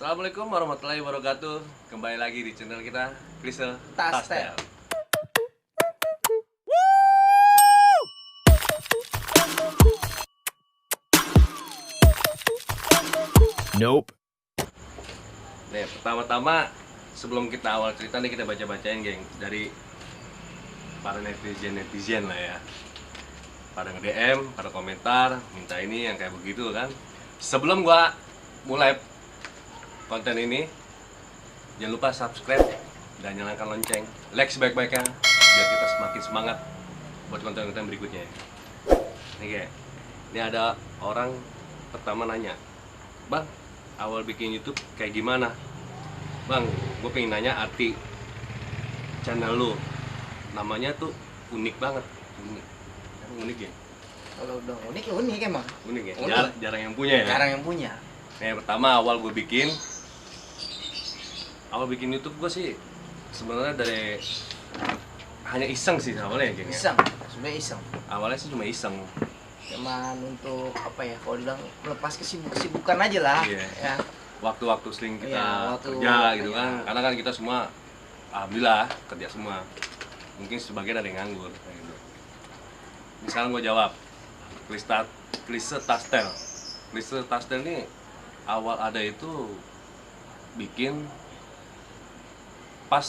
Assalamualaikum warahmatullahi wabarakatuh. Kembali lagi di channel kita, Klise Tastel. Nope. Nih, pertama-tama sebelum kita awal cerita nih kita baca-bacain geng dari para netizen lah ya. Pada nge-DM, pada komentar, minta ini yang kayak begitu kan. Sebelum gua mulai konten ini, jangan lupa subscribe dan nyalakan lonceng, like sebaik-baiknya biar kita semakin semangat buat konten-konten berikutnya. Nih kayak, ini ada orang pertama nanya, "Bang, awal bikin YouTube kayak gimana?" "Bang, gue pengen nanya arti channel lu. Namanya tuh unik banget." Unik ya? Kalau udah unik ya unik emang. Unik ya? Unik. Jarang yang punya ya? Jarang yang punya. Nah, yang pertama awal bikin YouTube gue sih sebenarnya dari hanya iseng sih awalnya geng ya. Iseng, sebenarnya iseng. Awalnya sih cuma iseng. Cuman untuk apa ya? Kalau bilang melepas kesibukan aja lah. Iya. Ya. Waktu-waktu sering kita Iya, waktu kerja gitu kan. iya. Karena kan kita semua alhamdulillah kerja semua. Mungkin sebagian ada yang nganggur kayak gitu. Misalnya gue jawab, Klise Tastel. Klise Tastel ini awal ada itu bikin pas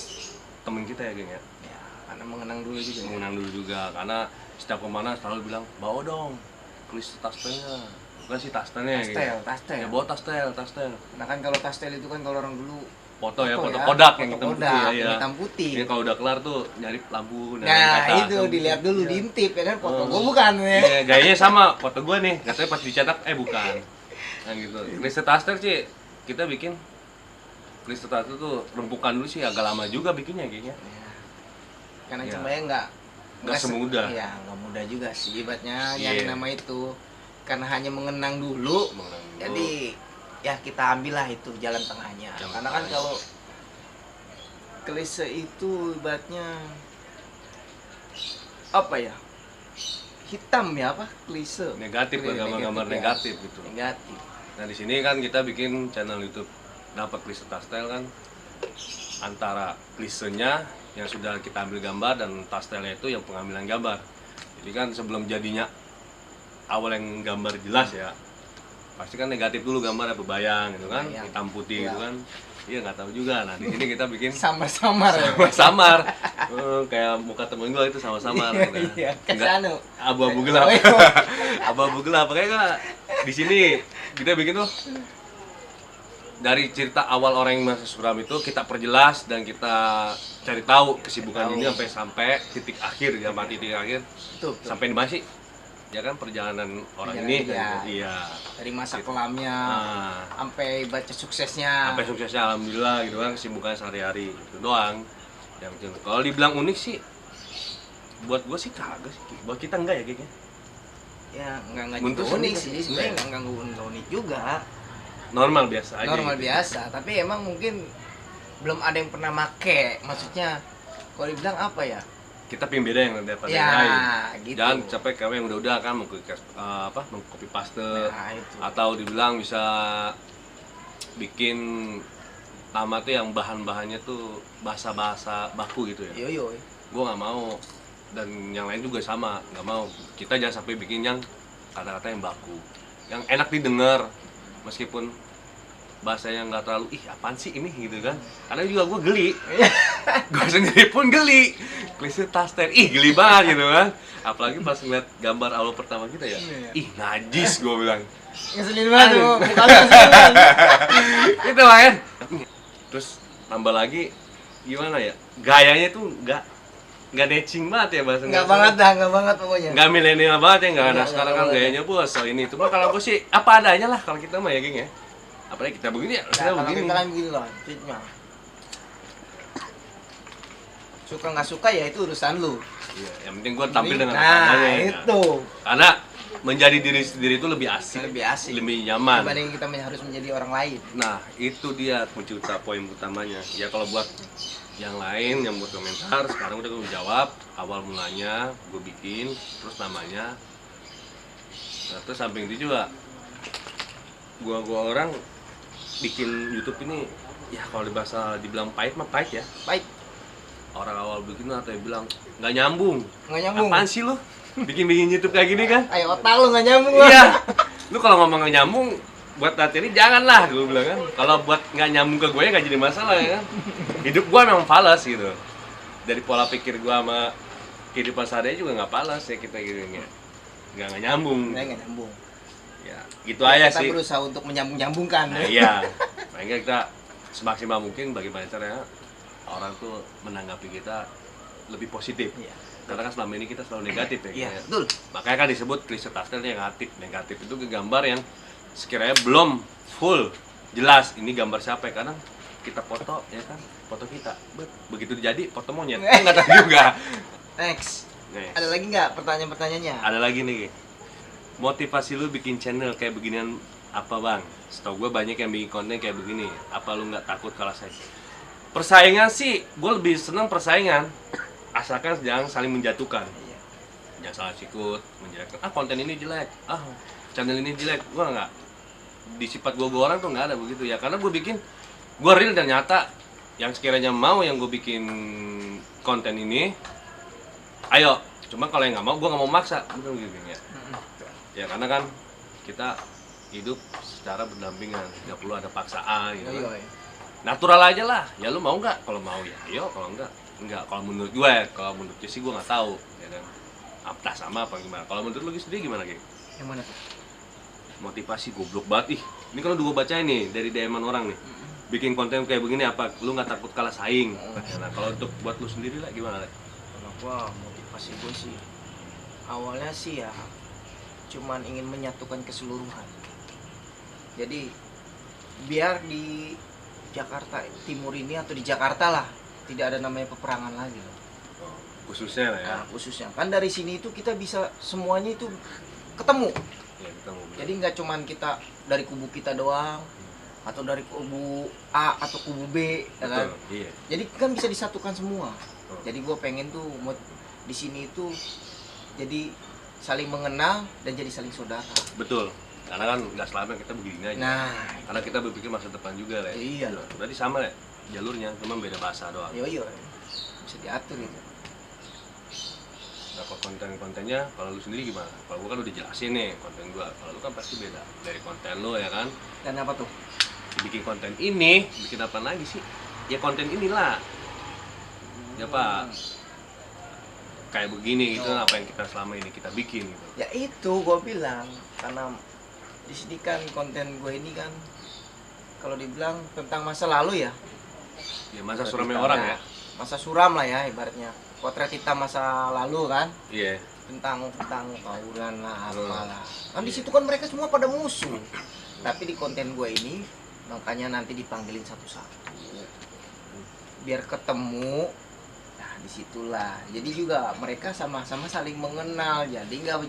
temen kita ya geng ya. Ya, karena mengenang dulu juga. Mengenang dulu juga karena setiap kemana selalu bilang bawa dong Klise Tastelnya, bukan sih tastelnya gitu. Tastel. Ya bawa tastel. Nah kan kalau tastel itu kan kalau orang dulu Foto ya, kodak yang hitam putih kodak, ya. hitam putih. Ini kalau udah kelar tuh nyari lampu dan Nah kaca. itu dilihat dulu, Iya. diintip ya kan foto Oh. gua bukan ya. Iya, gayanya sama foto gua nih, katanya pas dicetak bukan. Nah gitu. Klise Tastel sih kita bikin Klise Tastel tuh rempukan dulu sih agak lama juga bikinnya kayaknya. Ya. Karena Iya. cuma ya nggak semudah. Iya, nggak mudah juga sih ibaratnya Iya. nyari nama itu. Karena hanya mengenang dulu. Mengenang dulu. Jadi ya kita ambillah itu jalan tengahnya. Jalan Karena kan tengahnya. kalau klise itu ibaratnya apa ya? Hitam ya apa? Klise. Negatif lah, gambar-gambar ya. negatif gitu. Negatif. Nah di sini kan kita bikin channel YouTube dapat Klise Tastel kan antara klisenya yang sudah kita ambil gambar dan tastelnya itu yang pengambilan gambar. Jadi kan sebelum jadinya awal yang gambar jelas ya pasti kan negatif dulu gambarnya berbayang gitu kan, Bayang. hitam putih Ya. gitu kan. Iya nggak tahu juga. Nah di sini kita bikin Samar-samar ya. samar. Kayak muka temen gue itu sama-samar. Iya, Nah, iya. nggak- Kesana. abu-abu gelap. Oh, iya. Abu-abu gelap. Makanya di sini kita bikin tuh dari cerita awal orang yang masuk suram itu kita perjelas dan kita cari tahu kesibukan ini sampai titik akhir ya, mati titik akhir Betul. sampai di mana sih ya kan perjalanan orang Perjalanan ini dia. kayak gitu. Iya. Dari masa kelamnya Nah, sampai baca suksesnya. sampai suksesnya alhamdulillah gitu kan, kesibukan sehari-hari itu doang. Yang kalau dibilang unik sih buat gue sih kagak sih. Buat kita enggak ya kayaknya. Ya nggak Bentuk juga unik sendiri. sih, sebenarnya nggak unik juga. Normal biasa aja. Normal gitu. biasa, tapi emang mungkin belum ada yang pernah make. Maksudnya kalau dibilang apa ya? Kita pengen beda yang daripada Ya, yang lain. gitu. Jangan capek kamu yang udah kan mengcopy paste Nah, itu. atau dibilang bisa bikin nama tuh yang bahan-bahannya tuh bahasa-bahasa baku gitu ya. Yo. Gue nggak mau dan yang lain juga sama nggak mau. Kita jangan sampai bikin yang kata-kata yang baku, yang enak didengar meskipun bahasanya nggak terlalu apaan sih ini gitu kan. Karena juga gue geli. Gue sendiri pun geli. Klise Tastel, geli banget gitu kan. Apalagi pas ngeliat gambar awal pertama kita ya. Iya. Najis gue bilang. Ngeselin banget Aduh. tuh, muka lu ngeselin. Itu lah kan. Terus tambah lagi gimana ya? Gayanya tuh nggak matching banget ya bahasa Nggak banget pokoknya. nggak milenial banget ya, nggak anak Nggak sekarang kan banget. gayanya bos so ini cuma kalau aku sih apa adanya lah kalau kita mah ya geng ya, apalagi kita begini ya Nah, kita kalau begini kita kan begini loh, treatnya. Suka nggak suka ya itu urusan lu. ya, yang penting gua tampil dengan Nah, apa adanya ya. itu. Karena menjadi diri sendiri itu lebih asik, Lebih asik. lebih nyaman. Dibanding kita harus menjadi orang lain. Nah itu dia pencipta poin utamanya ya. Kalau buat yang lain yang buat komentar sekarang udah gue jawab awal mulanya gue bikin terus namanya. Nah, terus samping itu juga gua orang bikin YouTube ini ya kalau dibilang pahit mah pahit ya. Baik, Orang awal bikin atau yang bilang nggak nyambung. nggak nyambung. Apaan sih lu? Bikin YouTube kayak gini kan? Ayo otak lu nggak nyambung. Iya. Lu kalau ngomong nggak nyambung buat materi janganlah gue bilang kan. Kalau buat nggak nyambung ke gue nggak jadi masalah ya kan. Hidup gue memang falas gitu. Dari pola pikir gue sama kehidupan sehari juga nggak falas ya kita gitu ya. Nggak nyambung. Nggak nyambung. Ya gitu aja Kita sih. berusaha untuk menyambung-nyambungkan. Nah, iya. Makanya kita semaksimal mungkin bagaimana caranya orang tuh menanggapi kita lebih positif. Iya. Karena kan selama ini kita selalu negatif ya. Iya, kayak. betul. Makanya kan disebut riset Astel negatif. Negatif itu gambar yang sekiranya belum full jelas ini gambar siapa ya. Kadang kita foto ya kan, foto kita. Begitu jadi foto monyet. Kan nggak tahu juga. Next. Nih, Ada lagi nggak pertanyaan-pertanyaannya? ada lagi nih. Motivasi lu bikin channel kayak beginian apa bang? Setahu gue banyak yang bikin konten kayak begini. Apa lu nggak takut kalah saing? Persaingan sih, gue lebih senang persaingan. Asalkan jangan saling menjatuhkan. Iya. Jangan salah sikut, menjelekkan. Ah konten ini jelek, ah channel ini jelek. Gue nggak. Di sifat gue orang tuh nggak ada begitu ya. Karena gue bikin, gue real dan nyata. Yang sekiranya mau yang gue bikin konten ini, ayo. Cuma kalau yang nggak mau, gue nggak mau maksa. Betul gitu ya. Ya karena kan kita hidup secara berdampingan, nggak perlu ada paksaan gitu kan. Iya. Natural aja lah, ya lu mau nggak? Kalau mau ya ayo, kalau enggak. Kalau menurut gue, kalau menurut dia sih gue nggak tahu ya kan. Entah sama apa gimana. Kalau menurut lu sendiri gimana Geng? Yang mana tuh? Motivasi goblok banget ih. Ini kalau gue bacain nih dari DM-an orang nih. Bikin konten kayak begini apa lu nggak takut kalah saing? Nah, kalau untuk buat lu sendiri lah gimana? Le? Kalau gua motivasi gue sih awalnya sih ya cuman ingin menyatukan keseluruhan. Jadi biar di Jakarta Timur ini atau di Jakarta lah tidak ada namanya peperangan lagi loh. Khususnya lah ya. Nah, khususnya kan dari sini itu kita bisa semuanya itu ketemu. Ya kita ngobrol. Jadi nggak cuman kita dari kubu kita doang atau dari kubu A atau kubu B, ya kan? Betul, iya. Jadi kan bisa disatukan semua. Oh. Jadi gue pengen tuh di sini itu jadi saling mengenal dan jadi saling saudara. Betul. Karena kan nggak selama kita begini aja. Nah, Karena kita berpikir masa depan juga lah. iya loh. Berarti sama lah jalurnya, cuma beda bahasa doang. Yo bisa diatur itu. Nah, konten-kontennya kalau lu sendiri gimana? Kalau gua kan udah jelasin nih konten gua. Kalau lu kan pasti beda dari konten lu ya kan. Dan apa tuh? Bikin konten ini, bikin apa lagi sih? Ya konten inilah. Ya Pak. Kayak begini gitu apa yang kita selama ini kita bikin gitu. Ya itu gue bilang karena di sini kan konten gue ini kan kalau dibilang tentang masa lalu ya. Ya masa Potret suramnya hitam orang lah. ya. Masa suram lah ya ibaratnya. Potret hitam masa lalu kan. Iya. tentang tawuran lah apalah. Kan di situ kan mereka semua pada musuh. Tapi di konten gue ini makanya nanti dipanggilin satu-satu. Biar ketemu. Nah, disitulah. Jadi juga mereka sama-sama saling mengenal. Jadi nggak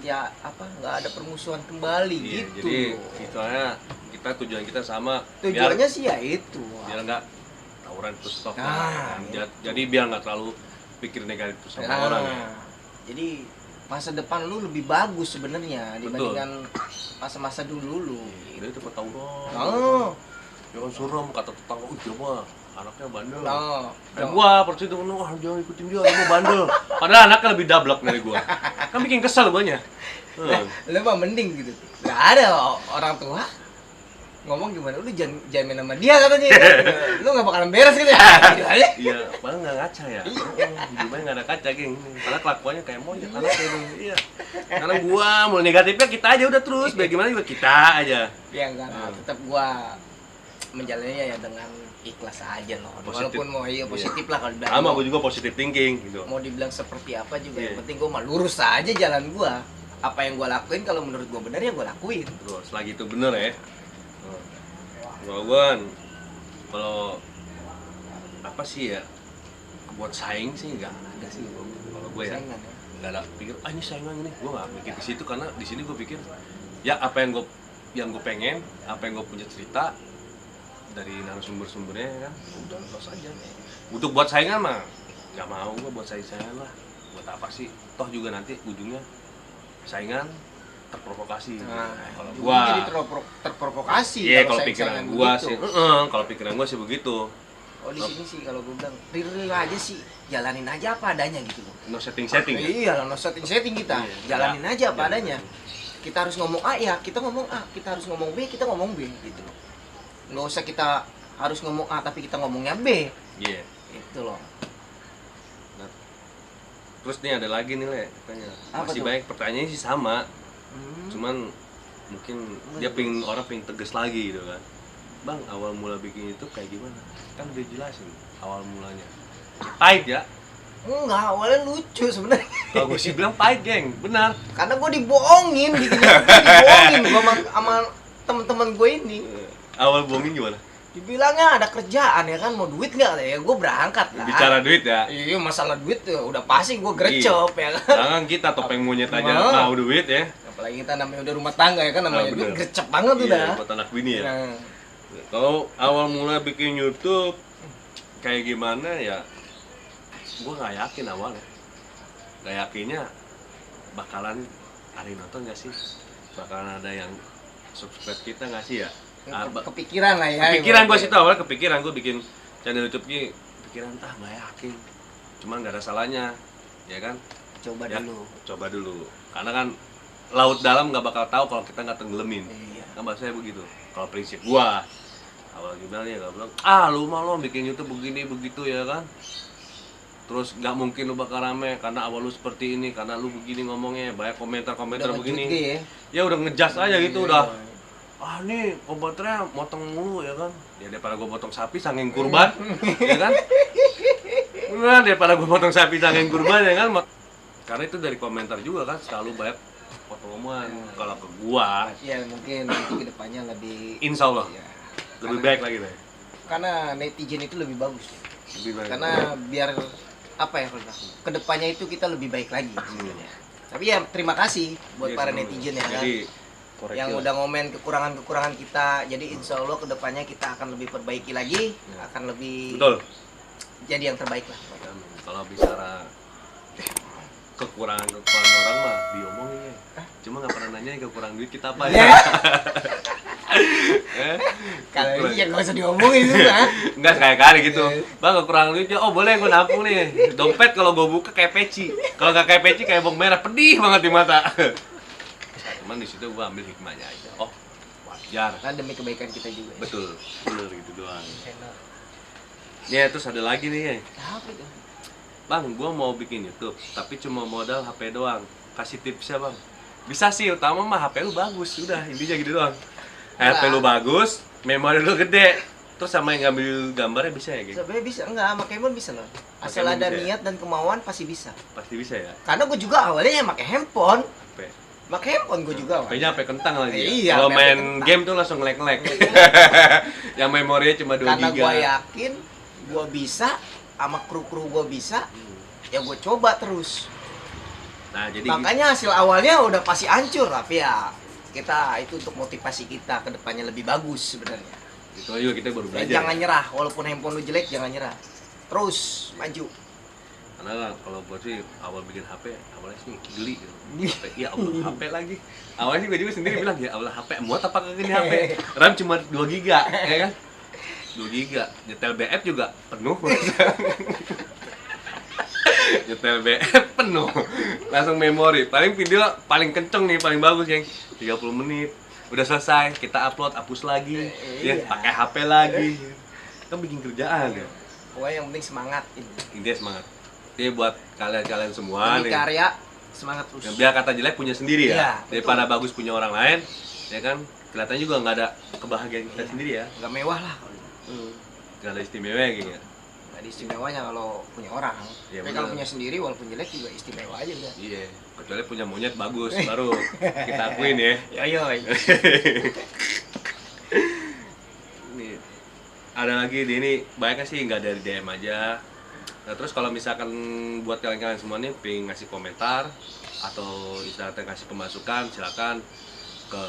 ada permusuhan kembali Iya, gitu. jadi loh. istilahnya tujuan kita sama. Tujuannya sih ya itu. Biar nggak tawuran terus stop. Nah, Jadi biar nggak terlalu pikir negatif sama Nah, orang ya. Jadi masa depan lu lebih bagus sebenarnya dibandingkan masa-masa dulu lu. Itu ikut tawuran. Oh, Jangan suram kata tetangga, dia mah anaknya bandel. no. Gua percaya itu, wah jangan ikutin dia mau bandel. Padahal anaknya lebih dablek dari gua. Kan bikin kesel guanya. Lu mah mending gitu. Gak ada orang tua ngomong gimana, lu jangan main sama dia katanya. Lu gak bakalan beres gitu ya. Gitu aja. Iya, padahal nggak ngaca ya. Hidupnya nggak ada kaca, geng. Padahal kelakuannya kayak monyet anaknya itu. Iya. Karena gua mulai negatifnya kita aja udah terus. Bagaimana juga kita aja. Ya enggak, tetap gua menjalannya ya dengan ikhlas aja loh. Positif. Walaupun mau positif lah kalau dibilang. Sama gua juga positive thinking gitu. Mau dibilang seperti apa juga yang Iya. penting gua mah lurus aja jalan gua. Apa yang gua lakuin kalau menurut gua benar ya gua lakuin. Terus selagi itu bener ya. Kalau gua kalau apa sih ya buat saing sih enggak sih kalau gue ya Saingan ya. nggak ada pikir ini saingan ini, gue nggak mikir ke situ karena di sini gue pikir ya apa yang gue pengen, apa yang gue punya cerita dari narasumber-sumbernya kan udah los aja. Untuk buat saingan mah nggak mau gue buat saingan lah, buat apa sih, toh juga nanti ujungnya saingan terprovokasi. Nah, Kalau juga gua jadi terprovokasi. iya kalau sayang-sayangan pikiran gua begitu. sih, kalau pikiran gua sih begitu. Oh di sini sih kalau gue bilang real aja sih, jalanin aja apa adanya gitu loh. No setting-setting ya. Iya lah, no setting kita, Iya. jalanin aja apa Iya. adanya. Kita harus ngomong A ya, kita ngomong A. Kita harus ngomong B, kita ngomong B gitu loh. Nggak usah kita harus ngomong A tapi kita ngomongnya B. Iya. Itu loh. Terus nih ada lagi nih Le, katanya. Apa Masih tuh? banyak pertanyaannya sih sama, Hmm. cuman mungkin dia pengen orang pengen tegas lagi gitu kan. Bang, awal mula bikin itu kayak gimana? Kan udah jelasin awal mulanya. Pahit ya? Enggak, awalnya lucu sebenarnya. Kalau gue sih bilang pahit, geng. Benar. Karena gue dibohongin, bikin YouTube dibohongin gue sama teman-teman gue ini. Awal bohongin gimana? Dibilangnya ada kerjaan ya kan, mau duit nggak ya? Gue berangkat lah. Bicara duit ya. Iya, masalah duit tuh udah pasti gue grecep ya kan. Jangan kita topeng monyet aja Mau. mau duit ya. Apalagi kita namanya udah rumah tangga ya kan, namanya Ah, duit bener. grecep banget Iya, udah. buat anak bini ya. Nah, Kalau awal mula bikin YouTube kayak gimana ya, gue nggak yakin awalnya. Nggak yakinnya bakalan ada yang nonton nggak sih? Bakalan ada yang subscribe kita nggak sih ya? kepikiran lah ya. Kepikiran gue ibaratnya. situ awalnya kepikiran gue bikin channel YouTube ini, pikiran nggak yakin. Cuman nggak ada salahnya, ya kan? Coba Ya, dulu. coba dulu. Karena kan laut dalam nggak bakal tahu kalau kita nggak tenggelamin. Iya. Kan bahasanya begitu. Kalau prinsip gua awal gimana ya, gak bilang lu mah lo bikin YouTube begini begitu ya kan, terus nggak mungkin lu bakal rame karena awal lu seperti ini, karena lu begini ngomongnya banyak komentar Udah begini ngejuti ya. ya udah ngejas aja gitu Iya. udah nih komentarnya motong mulu ya kan, ya daripada gua potong sapi sanging kurban ya kan, nah, daripada gua potong sapi sanging kurban ya kan, karena itu dari komentar juga kan selalu banyak potong omongan. Kalau ke gua Ya mungkin nanti kedepannya lebih. insya Allah Iya. lebih Karena- baik lagi deh. Karena netizen itu lebih bagus. Lebih baik. Karena biar apa ya, kedepannya itu kita lebih baik lagi sebenarnya. Tapi ya terima kasih buat Iya, para sama. netizen ya kan, Jadi koreksi yang lah. udah ngomen kekurangan-kekurangan kita. Jadi insya Allah kedepannya kita akan lebih perbaiki lagi, Ya. akan lebih Betul. jadi yang terbaik lah. Kalau bicara kekurangan orang mah diomongin ya. Cuma nggak pernah nanya kekurangan duit kita apa ya. Kalau ini ya nggak usah diomongin itu kan. Enggak sekali-kali gitu. Bang kekurangan duitnya, oh boleh gue nampung nih. Dompet kalau gue buka kayak peci. Kalau nggak kayak peci kayak bawang merah, pedih banget di mata. Cuman di situ gue ambil hikmahnya aja. Oh wajar. Kan demi kebaikan kita juga. Betul. Bener gitu doang. Ya terus ada lagi nih ya. Apa itu? Bang, gua mau bikin YouTube, tapi cuma modal HP doang. Kasih tipsnya bang. Bisa sih, utama mah HP lu bagus, udah intinya gitu doang. HP lu bagus, memori lu gede, terus sama yang ngambil gambarnya bisa ya gitu. Sebenarnya bisa enggak, sama Kemon bisa loh. Asal Kemon ada bisa ya? niat dan kemauan pasti bisa. Pasti bisa ya. Karena gue juga awalnya ya pakai handphone. HP. Pakai handphone gue juga awalnya. HP-nya HP kentang lagi. Ya? Iya, Kalau HP main kentang. game tuh langsung ngelek-ngelek. Yang memorinya cuma 2 Karena GB. gue yakin gue bisa, sama kru-kru gue bisa, ya gue coba terus. Nah, jadi Makanya hasil awalnya udah pasti hancur, tapi ya kita itu untuk motivasi kita ke depannya lebih bagus sebenarnya. gitu aja kita baru Ya, belajar. jangan nyerah, walaupun handphone lu jelek jangan nyerah. Terus maju. Karena kalau buat sih awal bikin HP awalnya sih geli gitu. HP, ya Allah HP lagi. Awalnya sih gue juga sendiri bilang ya Allah HP muat apa kagak ini HP. RAM cuma 2 GB ya kan. 2 GB. Nyetel BF juga penuh. Nyetel BF penuh. Langsung memori. Paling video paling kenceng nih, paling bagus yang 30 menit. Udah selesai, kita upload, hapus lagi. Ya, Iya. pakai HP lagi. Kan bikin kerjaan ya. Pokoknya yang penting semangat. Intinya semangat. Jadi buat kalian-kalian semua Demi nih, karya, semangat terus. yang biar kata jelek punya sendiri ya, Iya, daripada bagus punya orang lain, ya kan, kelihatannya juga nggak ada kebahagiaan kita sendiri ya, Nggak mewah lah. nggak ada istimewa gitu ya. Nggak ada istimewanya kalau punya orang. Iya, Tapi kalau bener. punya sendiri walaupun jelek juga istimewa aja udah. Iya, kecuali punya monyet bagus, baru kita akuin ya. Yo. Ini ada lagi di ini, banyaknya sih nggak dari DM aja. Nah terus kalau misalkan buat kalian-kalian semua nih pengen ngasih komentar atau istilahnya ngasih pemasukan, silakan ke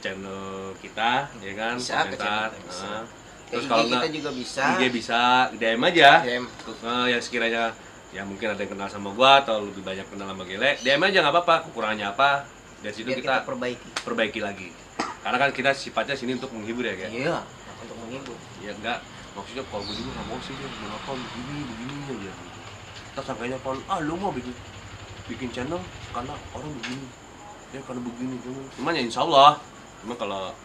channel kita, ya kan, Bisa, ke channel komentar. kita bisa. Nah, Terus terus kalau kita nggak juga bisa. IG bisa DM aja. DM. Yang sekiranya ya mungkin ada yang kenal sama gua atau lebih banyak kenal sama Gele, DM aja nggak apa-apa, kekurangannya apa, Dari situ biar kita perbaiki lagi. Karena kan kita sifatnya sini untuk menghibur ya, kayak. Iya, untuk menghibur. Ya enggak, maksudnya kalau gue juga nggak mau sih dia menonton begini aja. Kita sangkanya kan, lu mau bikin channel karena orang begini, ya karena begini. Cuman ya insya Allah, cuma kalau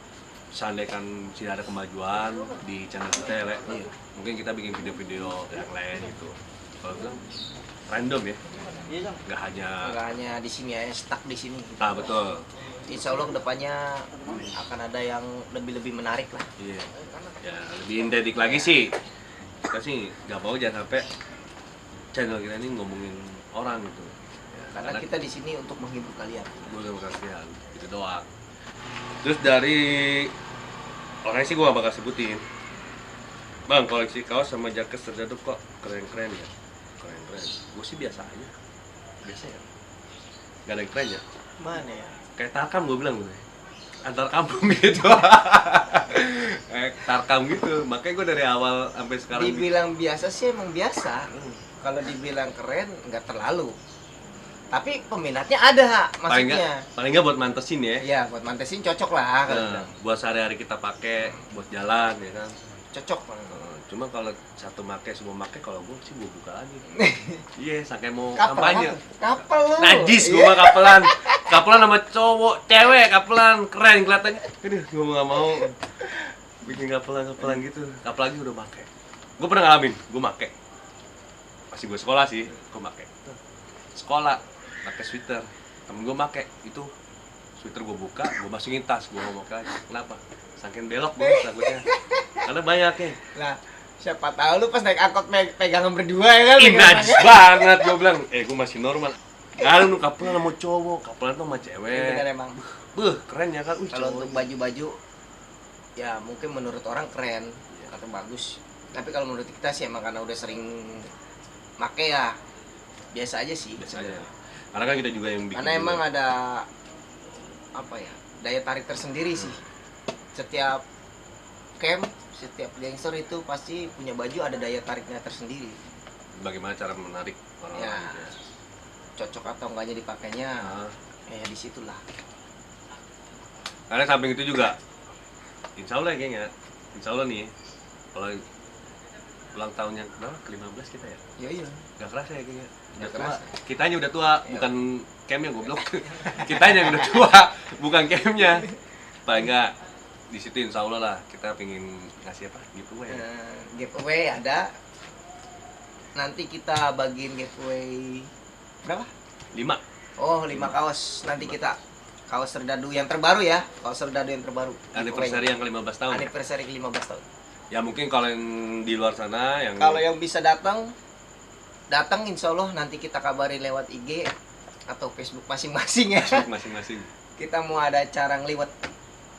seandainya kan tidak ada kemajuan di channel kita ya, Le, Iya. mungkin kita bikin video-video yang lain gitu. Kalau bilang random ya, nggak hanya di sini aja, stuck di sini. betul. Insya Allah kedepannya akan ada yang lebih menarik lah. Iya, ya lebih indedik lagi sih. Kita sih nggak mau jangan sampai channel kita ini ngomongin orang gitu. Ya, Karena kita di sini untuk menghibur kalian. belum kasihan, gitu doang. Terus dari orangnya sih gue gak bakal sebutin. Bang, koleksi kaos sama jaket Serdadu kok keren-keren ya? Keren-keren. Gue sih biasa aja. Biasa ya. Gak ada yang keren ya? Mana ya? Kayak Tarkam gue bilang gue. Antar kampung gitu. Kayak Tarkam gitu. Makanya gue dari awal sampai sekarang Dibilang biasa sih emang biasa. Kalau dibilang keren nggak terlalu. Tapi peminatnya ada, maksudnya. paling nggak buat mantesin ya. Ya, buat mantesin cocok lah kalau Nah, bilang. buat sehari-hari kita pakai buat jalan ya kan. Cocok. Cuma kalau satu make semua make, kalau gue sih gue buka lagi. Iya, sampai mau Kapel, kampanye. kapel lu. Najis gue Iya. mah kapelan. Kapelan sama cowok, cewek kapelan, keren kelihatannya. Aduh, gue nggak mau bikin kapelan gitu. Apalagi udah make. Gue pernah ngalamin, gue make. Masih gue sekolah sih, gue make. Sekolah, pakai sweater. Temen gue make itu sweater gue buka, gue masukin tas, gue mau pakai lagi. Kenapa? Saking belok gue takutnya. Karena banyak ya. Nah, siapa tahu lu pas naik angkot pegangan berdua ya kan? Ih, pegangan najis tangan. banget, gue bilang. Gue masih normal. Kalau lu kapelan sama cowok, kapelan tuh sama Iya, cewek. bener emang. Beuh, keren ya kan? Kalau untuk baju-baju ya mungkin menurut orang keren atau bagus. Tapi kalau menurut kita sih emang karena udah sering make ya biasa aja sih. biasa aja. Karena kan kita juga yang bikin. Karena juga. emang ada apa ya, daya tarik tersendiri sih. Setiap camp, setiap gangster itu pasti punya baju ada daya tariknya tersendiri. Bagaimana cara menarik orang-orang Ya. gitu ya. Cocok atau enggaknya dipakainya, Nah, ya disitulah. karena samping itu juga, insya Allah ya geng ya, insya Allah nih, kalau ulang tahun yang berapa? Ke-15 kita ya? Iya iya. Gak kerasa ya geng ya? Udah Nggak tua, kerasa. kitanya udah tua, Iya. bukan campnya goblok. Kitanya yang udah tua, bukan campnya. Paling enggak, di situ insya Allah lah, kita pengen ngasih apa? Giveaway ya? Giveaway ada. Nanti kita bagiin giveaway berapa? 5. Oh, 5 kaos. Nanti kita kaos Serdadu yang terbaru ya. Kaos Serdadu yang terbaru. Anniversary yang ke-15 tahun. Anniversary ke-15 tahun. Ya mungkin kalau yang di luar sana yang Kalau yang bisa datang insya Allah nanti kita kabarin lewat IG atau Facebook masing-masing ya. masing-masing, Kita mau ada acara ngeliwat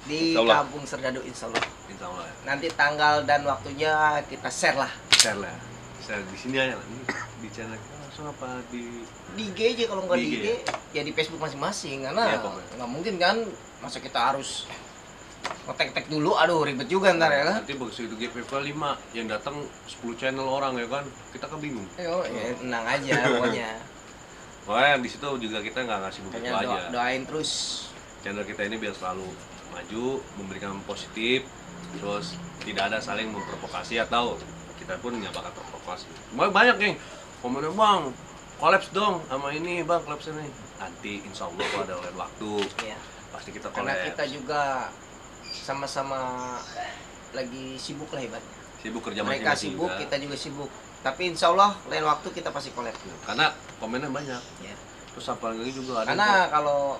di Insya Allah. Kampung Serdadu insya Allah. insya Allah. Nanti tanggal dan waktunya kita share lah. Share lah, share di sini aja lah. Ini di channel kita langsung apa di Di IG aja, kalau nggak Di di IG. IG ya di Facebook masing-masing, karena Iya, pokoknya. nggak mungkin kan masa kita harus ngetek-tek dulu, aduh ribet juga ntar ya kan. nanti begitu giveaway 5 yang datang 10 channel orang ya kan, kita kan bingung. Ayo, ya tenang aja pokoknya. Pokoknya di situ juga kita nggak ngasih begitu Pokoknya aja. doain terus. Channel kita ini biar selalu maju, memberikan positif, terus tidak ada saling memprovokasi atau kita pun nggak bakal terprovokasi. Cuma banyak yang komennya, bang kolaps dong sama ini, bang kolaps ini. Nanti insya Allah kalau ada lain waktu Ya. pasti kita Karena kolaps. kita juga sama-sama lagi sibuk lah hebatnya. Sibuk kerja Mereka masing-masing sibuk, juga. kita juga sibuk. Tapi insya Allah lain waktu kita pasti collab. Karena komennya banyak. Ya. Terus apa lagi juga ada. Karena kalau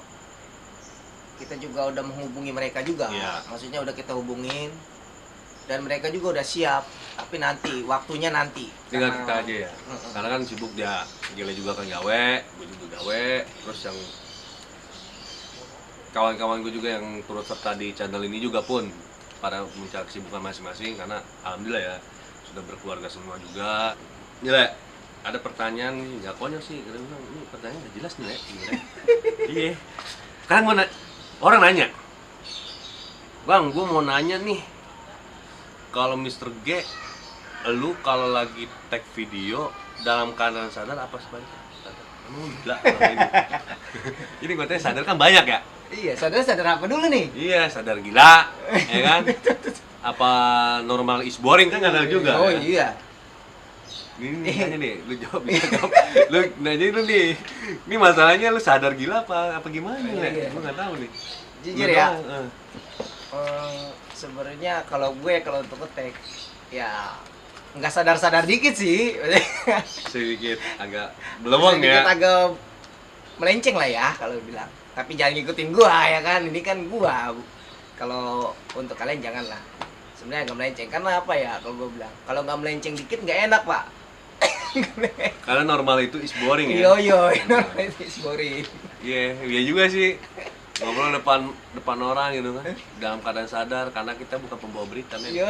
kita juga udah menghubungi mereka juga, Iya. maksudnya udah kita hubungin dan mereka juga udah siap. Tapi nanti waktunya nanti. tinggal Karena- kita aja ya. Karena kan sibuk dia, Gile juga kan gawe, gue juga gawe, terus yang kawan-kawan gue juga yang turut serta di channel ini juga pun pada mencari kesibukan masing-masing karena alhamdulillah ya sudah berkeluarga semua juga. Gile, ada pertanyaan nih, nggak konyol sih, kita bilang ini pertanyaan nggak jelas nih, Le. Gile. Iya. Kan orang nanya, bang, gue mau nanya nih, kalau Mr. G, lu kalau lagi tag video dalam keadaan sadar apa sebaliknya? Oh, gila orang ini. Ini gue tanya sadar kan banyak ya? Iya, sadar apa dulu nih? Iya, sadar gila, ya kan? Apa normal is boring kan nggak ada juga. Oh ya? iya. Ini nanya nih, lu jawab. Lu nanya lu nih. Ini masalahnya lu sadar gila apa gimana Iya. ya? Gue nggak tahu nih. Jujur Lu ya. tahu, Sebenarnya kalau untuk ngetek ya nggak sadar dikit sih. sedikit agak belum Sedikit ya. agak melenceng lah ya kalau bilang. Tapi jangan ngikutin gua ya kan. Ini kan gua. Kalau untuk kalian janganlah. Sebenarnya agak melenceng karena apa ya kalau gua bilang. Kalau nggak melenceng dikit nggak enak, Pak. Karena normal itu is boring ya. Yo, normal itu boring. Iya, iya juga sih. Ngobrol depan orang gitu kan. Dalam keadaan sadar karena kita bukan pembawa berita men. Yo.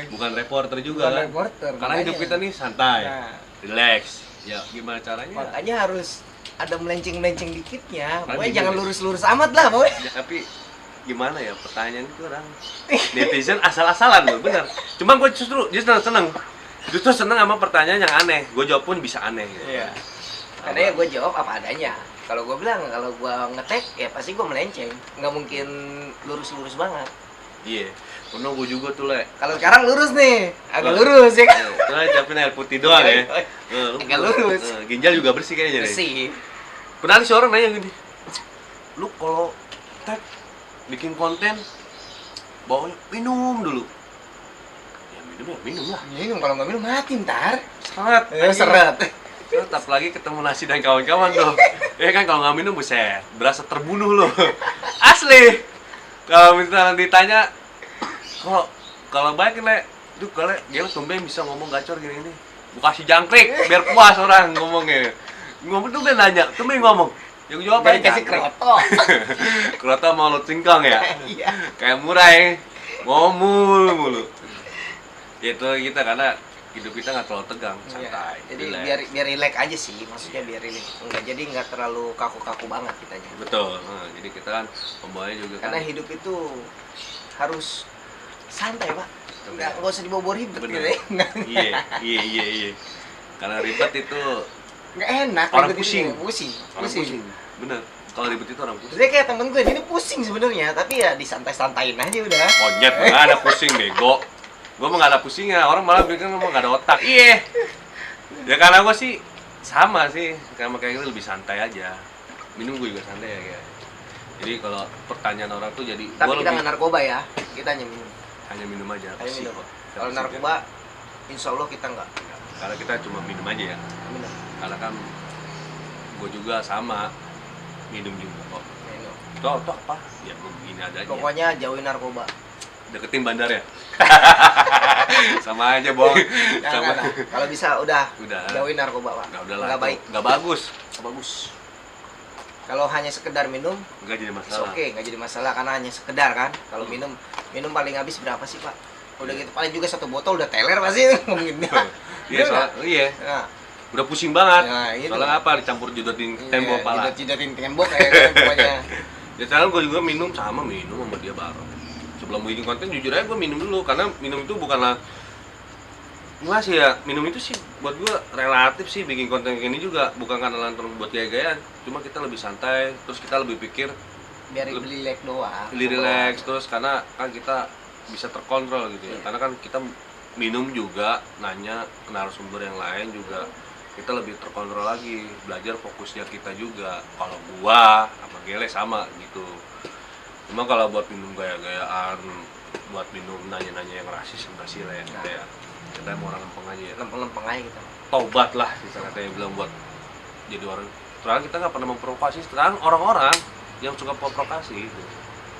Bukan reporter juga Bukan kan. reporter, Karena hidup makanya. kita nih santai, Nah, relax. Ya, gimana caranya? makanya harus ada melenceng dikitnya. Kan Pokoknya gitu jangan ya. lurus-lurus amat lah, boy. Ya, tapi gimana ya pertanyaan itu orang netizen asal-asalan loh, bener. Cuma gue justru seneng sama pertanyaan yang aneh. Gue jawab pun bisa aneh. Gitu. Iya. Karena ya gue jawab apa adanya. Kalau gue bilang, kalau gue ngetek ya pasti gue melenceng. Nggak mungkin lurus-lurus banget. Iya. Pernah gue juga tuh le. Kalau sekarang lurus nih, agak Oh. lurus ya kan. Tuh capin air putih doang ya. Lu- Agak lurus. Ginjal juga bersih kayaknya deh. Bersih. Pernah sih orang nanya gini, lu kalau tag bikin konten bawanya minum dulu. Ya minum lah. Minum, kalau nggak minum mati ntar. Seret. Seret. Tetap lagi ketemu nasi dan kawan-kawan tuh. Ya kan kalau nggak minum buset, berasa terbunuh loh. Asli. Kalau misalnya ditanya, kalau baik le, tuh kalau gila tumben bisa ngomong gacor gini-gini. Gua kasih jangkrik biar puas orang ngomongnya. Ngomong tuh nanya, tumben ngomong. Yang jawab Dari apa? kasih kroto. Kereta mau lo cingkang ya? Iya. Kayak murai, ngomul mulu. Itu kita karena hidup kita nggak terlalu tegang, santai. Iya. Jadi relax. biar relax aja sih, maksudnya biar relax. Nggak terlalu kaku-kaku banget kitanya. Betul. Nah, jadi kita kan pembawanya juga Karena kan. hidup itu harus santai, Pak. Nggak usah dibawa ribet Bener. gitu ya. Iya. Karena ribet itu Nggak enak. Orang ribet pusing. itu. Pusing. orang pusing. Bener. Kalau ribet itu orang pusing. Jadi kayak temen gue ini pusing sebenarnya, tapi ya disantai-santain aja udah. Monyet mah nggak ada pusing bego. Gue mah nggak ada pusingnya. Orang malah bilang ngomong nggak ada otak. Iya. Ya karena gue sih sama sih. Kayak gitu lebih santai aja. Minum gue juga santai ya kayak. Jadi kalau pertanyaan orang tuh jadi Tapi gua kita nggak narkoba ya, kita hanya minum. hanya minum aja. Hanya Sih, minum. kok. Kalau Sih, narkoba, insya Allah kita nggak karena kita cuma minum aja ya. minum. Karena kan gue juga sama minum juga kok. Minum. Toh apa? Ya gue begini adanya. Pokoknya jauhin narkoba. Deketin bandar ya. Sama aja bohong. Sama. Nah. Kalau bisa udah Udah. jauhin narkoba, Pak. Nggak udah lah. Nggak baik. Nggak bagus. Nggak bagus. Kalau hanya sekedar minum, Nggak jadi it's masalah. okay, nggak jadi masalah karena hanya sekedar kan. Kalau minum paling habis berapa sih, Pak? Udah gitu paling juga satu botol udah teler pasti ngomonginnya. Iya soal, iya. Nah, Udah pusing banget. Nah, itu. Soalnya apa? Dicampur jodotin tembok pala. Jidat-jidatin tembok kayak gitu pokoknya. Ya sekarang gue juga minum sama dia bareng. Sebelum bikin konten jujur aja gue minum dulu karena minum itu bukanlah Enggak sih ya, minum itu sih buat gue relatif sih bikin konten kayak ini juga bukan karena lantaran buat gaya-gayaan, cuma kita lebih santai, terus kita lebih pikir, Biar relax doang. lebih relax, terus karena kan kita bisa terkontrol gitu ya, Iya. karena kan kita minum juga, nanya ke narasumber yang lain juga, kita lebih terkontrol lagi, belajar fokusnya kita juga. Kalau gua sama Gele sama gitu, cuma kalau buat minum gaya-gayaan, buat minum nanya-nanya yang rasis enggak sih lah ya, Nah. kayak kita mau orang lempeng aja ya. Lempeng-lempeng aja gitu. Tobat lah misalnya katanya bilang buat jadi orang terang kita nggak pernah memprovokasi terang orang-orang yang suka provokasi gitu.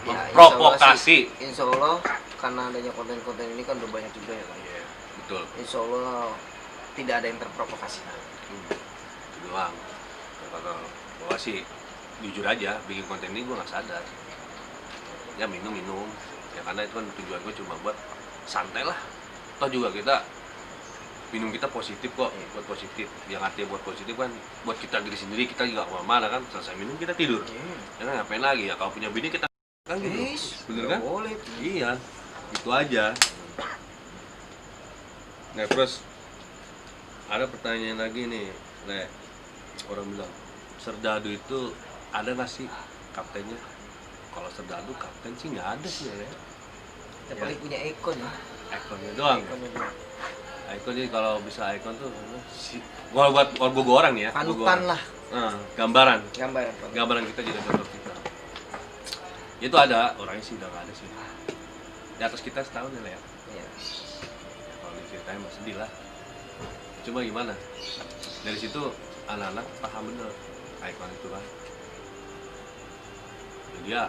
Ya, Memprovokasi. Insya Allah karena adanya konten-konten ini kan udah banyak juga ya kan. Iya, betul. Insya Allah tidak ada yang terprovokasi. Itu doang. Ya, kalau gua sih jujur aja bikin konten ini gua nggak sadar. Ya minum ya karena itu kan tujuan gua cuma buat santai lah. Toh juga kita minum kita positif kok, buat positif. Yang artinya buat positif kan buat kita diri sendiri, kita juga kemana-mana kan, selesai minum kita tidur. Ya kan ngapain lagi ya, kalau punya bini kita kan gitu. Bener kan? Boleh. Iya, itu aja. Nah terus ada pertanyaan lagi nih, Le. Orang bilang, Serdadu itu ada nggak sih kaptennya? Kalau Serdadu kapten sih nggak ada sih ya. Kita paling punya ikon ya. Ikonnya doang. Ikonnya doang. Ikon jadi kalau bisa ikon tuh gua buat gua orang nih ya. Panutan lah. Gambaran. Gambaran. Gambaran kita jadi contoh kita. Itu ada, orangnya sih udah nggak ada sih. Di atas kita setahun ya, ya. Iya. Kalau diceritain mah sedih lah. Cuma gimana? Dari situ anak-anak paham bener ikon itu kan. Jadi ya,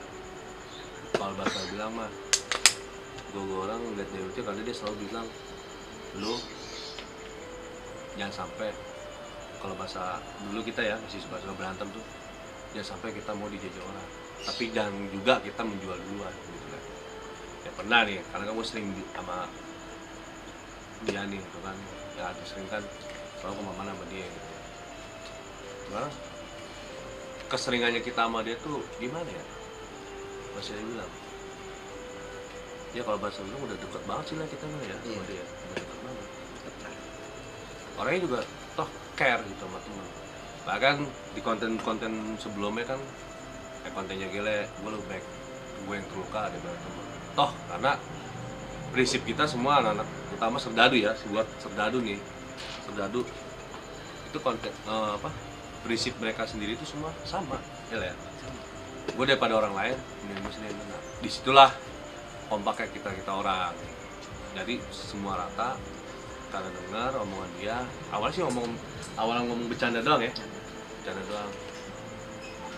kalau bahasa bilang mah, gue orang ngeliat dia lucu karena dia selalu bilang, lu jangan sampai, kalau bahasa dulu kita ya masih suka berantem tuh, jangan sampai kita mau dijajah orang, tapi jangan juga kita menjual duluan gitu kan. Ya pernah nih, karena kamu sering sama dia nih gitu kan, ya sering kan selalu kemana-mana sama dia gitu. Nah, keseringannya kita sama dia tuh gimana ya? Masih dia bilang, ya kalau bahasa bilang udah deket banget sih lah kita mah ya sama dia, udah deket banget. Orangnya juga toh care gitu sama teman. Bahkan di konten-konten sebelumnya kan, kontennya Gele, gue lu back, gue yang terluka ada banyak teman. Toh karena prinsip kita semua anak-anak, terutama Serdadu ya, buat Serdadu nih, Serdadu itu konten prinsip mereka sendiri itu semua sama, ya. Gue daripada orang lain, mending gue sendiri benar. Disitulah kompaknya kita orang. Jadi semua rata, karena dengar omongan dia. Awalnya sih ngomong bercanda doang ya, bercanda doang.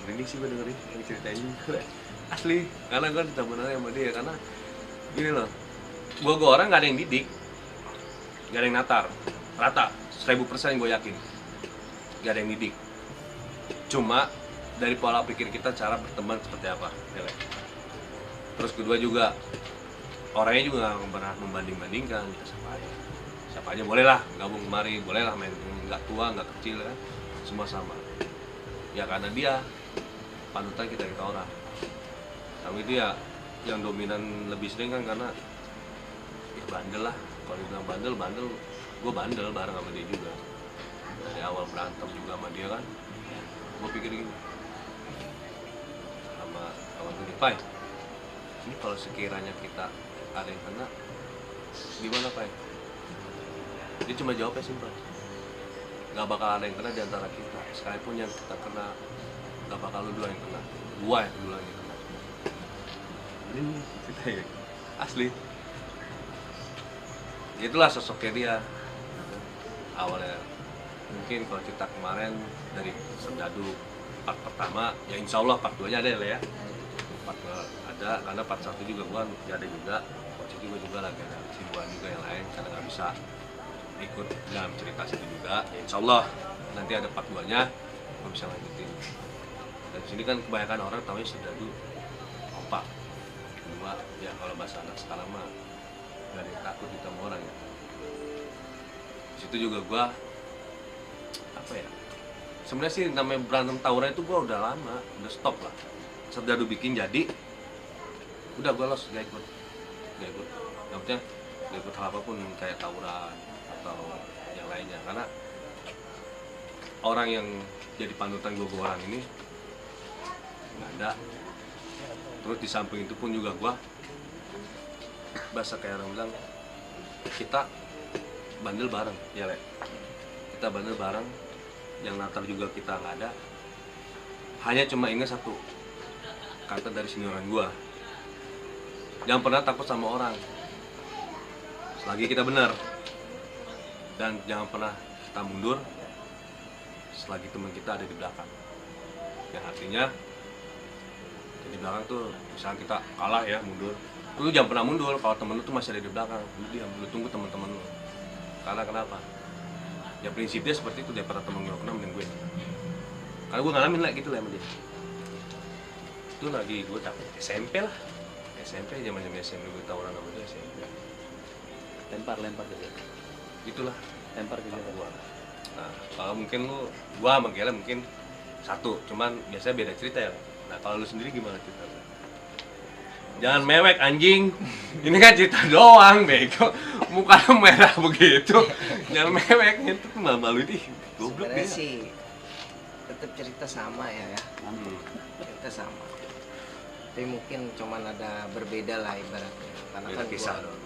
Ini sih gue dengerin yang ceritain asli, karena gue ditemenin sama dia karena gini loh, gue orang nggak ada yang didik, nggak ada yang natar, rata 1000% gue yakin, nggak ada yang didik. Cuma dari pola pikir kita cara berteman seperti apa, ya. Terus kedua juga orangnya juga nggak pernah membanding-bandingkan kita siapa aja boleh lah gabung kemari, boleh lah main, nggak tua nggak kecil kan, semua sama. Ya karena dia panutan kita orang. Tapi itu ya yang dominan lebih sering kan karena ya bandel lah. Kalau dibilang bandel, gue bandel bareng sama dia juga. Dari awal berantem juga sama dia kan, gue pikir gini, sama kawan gue, Pai, ini kalau sekiranya kita ada yang kena, gimana Pai? Dia cuma jawabnya simpel, gak bakal ada yang kena di antara kita. Sekalipun yang kita kena, gak bakal lu dua yang kena, gua yang duluan yang kena. Ini kita ya, asli. Itulah sosoknya dia. Awalnya mungkin kalau cerita kemarin dari Serdadu part pertama, ya insya Allah part 2 nya ada ya. Part 2 ada, karena part 1 juga gua gak ada juga. Coach juga lagi ada kesibukan juga yang lain karena gak bisa ikut dalam cerita situ juga. Ya insya Allah nanti ada part 2 nya gua bisa lanjutin. Dan sini kan kebanyakan orang tahunya Serdadu kompak. Kedua, ya kalau bahasa anak sekarang mah gak ada yang takut ditemu orang ya. Situ juga gua apa ya, sebenarnya sih namanya berantem tawuran itu gua udah lama, udah stop lah. Serdadu bikin jadi udah gua los, gak ikut. Maksudnya gak ikut hal apapun kayak tawuran atau yang lainnya, karena orang yang jadi panutan gua orang ini nggak ada. Terus di samping itu pun juga gua bahasa kayak orang bilang, kita bandel bareng ya Le, kita bandel bareng, yang natar juga kita nggak ada. Hanya cuma ingat satu kata dari senioran gua, jangan pernah takut sama orang selagi kita benar, dan jangan pernah kita mundur selagi teman kita ada di belakang. Yang artinya di belakang tuh misalnya kita kalah ya, mundur, lu jangan pernah mundur kalau temen lu tuh masih ada di belakang. Lu diam, lu tunggu teman-teman lu. Karena kenapa? Ya prinsipnya seperti itu, daripada temen gue kena mending gue. Karena gue ngalamin lah gitu lah sama dia. Itu lagi gue dapet SMP lah, SMP zaman SMP gue tawuran sama dia SMP. Lempar gitu. Itulah Lempar gitu gua. Nah, kalau mungkin lu, gua sama Gela mungkin satu, cuman biasanya beda cerita ya. Nah, kalau lu sendiri gimana cerita lu? Jangan mewek anjing. Ini kan cerita doang, bego. Muka lu merah begitu. Jangan mewek, itu tuh malu-malu nih. Goblok sebenarnya dia. sih tetap cerita sama ya. Hmm. Cerita sama. Tapi mungkin cuman ada berbeda lah ibaratnya. Karena Beda kan kisah gua dong.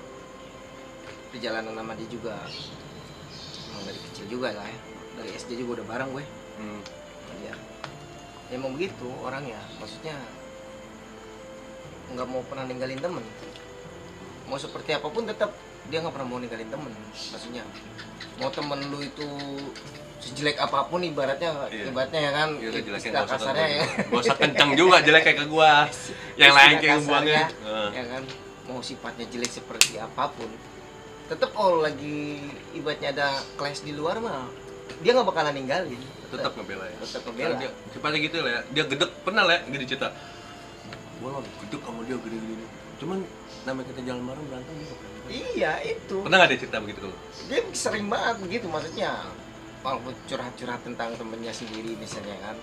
perjalanan sama dia juga emang dari kecil juga lah ya. Dari SD juga udah bareng gue. Hmm. Ya. Emang begitu orangnya. Maksudnya nggak mau pernah ninggalin temen. Mau seperti apapun tetap dia nggak pernah mau ninggalin temen. Maksudnya mau temen lu itu sejelek apapun ibaratnya, Iya. ibaratnya ya kan, Iya, jeleknya istilah nggak usah kasarnya ya. gak usah kencang juga jelek kayak ke gua. Yang lain Istilah kayak kasarnya, buangnya. ya kan, mau sifatnya jelek seperti apapun, tetap kalau lagi ibaratnya ada clash di luar mah dia nggak bakalan ninggalin. Tetap ngebela ya. Tetap Karena ngebela. dia sifatnya gitu lah ya. Dia gedek pernah lah ya gini cerita. Gua lah gedek sama dia gini-gini. Cuman namanya kita jalan bareng berantem dia nggak pernah. Iya itu. Pernah nggak dia cerita begitu kalau? Dia sering banget begitu, maksudnya walaupun curhat-curhat tentang temennya sendiri misalnya kan,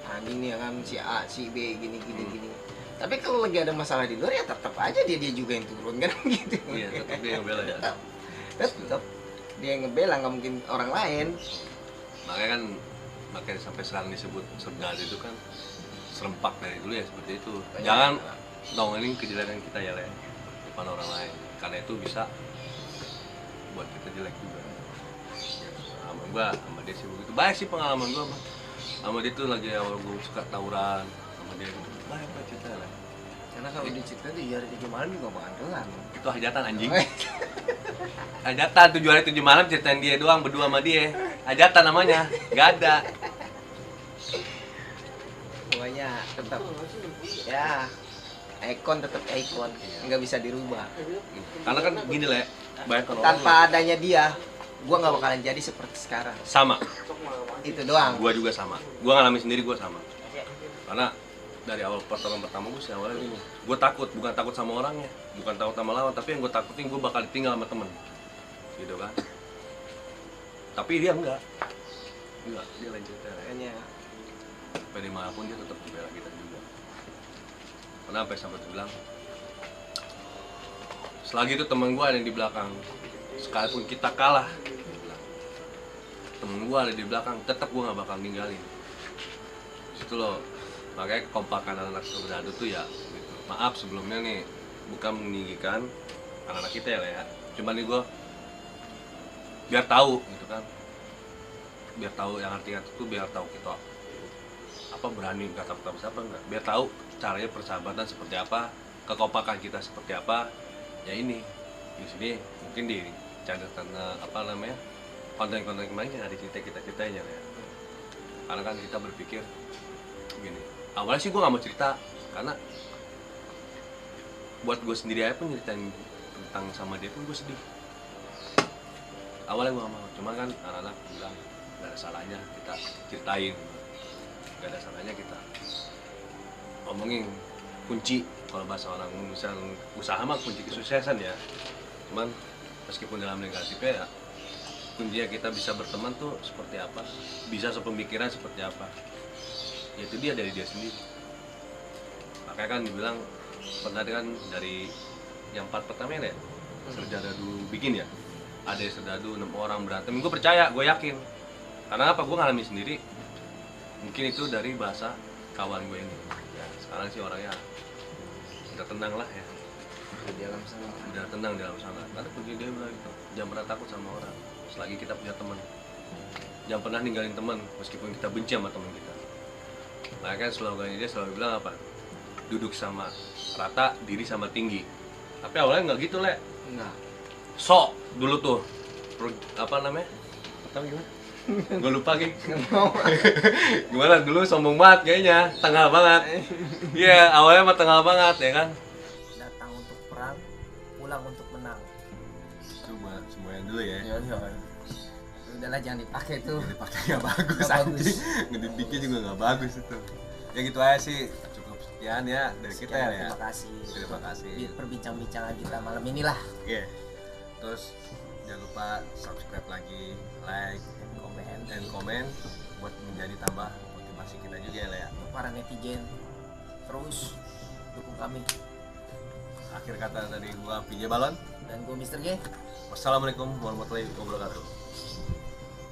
nah gini ya kan, si A, si B, gini gini. Tapi kalau lagi ada masalah di luar ya tetap aja dia juga yang turun kan gitu. Iya, tetap dia ngebela ya. Tetap dia yang ngebela, nggak mungkin orang lain. Makanya sampai sekarang disebut serdadu itu kan serempak dari dulu ya seperti itu. Banyak. Jangan nongolin kejelekan kita ya, Le, depan orang lain. Karena itu bisa buat kita jelek juga. Sama gua, sama dia sih begitu. Banyak sih pengalaman gua sama dia tuh lagi awal gua suka tawuran sama dia gitu. Banyak cerita lah. Karena kalau dicipta tuh hari 7 malam juga bakal kelar. Itu hajatan anjing. Hajatan 7 hari 7 malam ceritain dia doang berdua sama dia. Hajatan namanya, nggak ada. Pokoknya tetap ya ikon, tetap ikon, nggak bisa dirubah. Karena kan gini lah, banyak orang Tanpa adanya dia, gua nggak bakalan jadi seperti sekarang. sama. Itu doang. Gua juga sama. Gua ngalamin sendiri gua sama. Karena dari awal pertolongan pertama gue sih awalnya gini. Gue takut, bukan takut sama orangnya, bukan takut sama lawan, tapi yang gue takutin gue bakal ditinggal sama temen, gitu kan. Tapi dia enggak, dia lain cerita. Makanya Sampai dimanapun dia tetap membela kita juga. Kenapa sampai tuh bilang, selagi itu temen gue ada yang di belakang, sekalipun kita kalah, dia bilang, temen gue ada di belakang, tetap gue nggak bakal ninggalin. Situ loh. Makanya kekompakan anak-anak serdadu tuh ya gitu. Maaf sebelumnya nih bukan meninggikan anak-anak kita ya, ya. Cuman nih gue biar tahu gitu kan, biar tahu yang artinya itu biar tahu kita apa berani nggak takut siapa enggak, biar tahu caranya persahabatan seperti apa, kekompakan kita seperti apa. Ya ini di sini mungkin di catatan apa namanya konten-konten kemarin yang ada cerita-ceritanya ya. Karena kan kita berpikir gini, awalnya sih gue nggak mau cerita karena buat gue sendiri aja pun nyeritain tentang sama dia pun gue sedih. Awalnya gue nggak mau, cuma kan anak-anak bilang nggak ada salahnya kita ceritain, nggak ada salahnya kita ngomongin kunci. Kalau bahasa orang misal usaha mah kunci kesuksesan ya. Cuman meskipun dalam negatifnya ya, kuncinya kita bisa berteman tuh seperti apa, bisa sepemikiran seperti apa. Ya itu dia dari dia sendiri. Makanya kan dibilang pernah kan dari yang part pertama ya, serdadu bikin ya, ada serdadu 6 orang berantem. Gue percaya, gue yakin. Karena apa? Gue ngalamin sendiri. Mungkin itu dari bahasa kawan gue ini. Ya sekarang sih orangnya udah tenang lah ya. di dalam sana. Udah tenang di dalam sana. Karena kunci dia bilang gitu, jangan pernah takut sama orang. Selagi kita punya teman, jangan pernah ninggalin teman meskipun kita benci sama teman kita. Makanya slogannya dia selalu bilang apa? Duduk sama rata, diri sama tinggi. Tapi awalnya nggak gitu, Le. Enggak. Sok dulu tuh. Apa namanya? Apa gimana? Gue lupa, Geng. Gimana dulu sombong banget kayaknya, tengah banget. Iya, awalnya mah tengah banget ya kan. Datang untuk perang, pulang untuk menang. Cuma semuanya dulu ya. Udahlah jangan dipakai tuh. Dipakai nggak bagus, Nggak bagus. anjing. Ngedibikin juga nggak bagus itu. Ya gitu aja sih, cukup sekian ya dari kita Sekian, ya. terima kasih. Terima kasih. Di perbincangan kita malam inilah. Oke. Terus jangan lupa subscribe lagi, like, dan komen buat menjadi tambah motivasi kita juga ya, Le, ya. Para netizen terus dukung kami. Akhir kata dari gua PJ Balon. Dan gue Mr. G. Wassalamualaikum warahmatullahi wabarakatuh.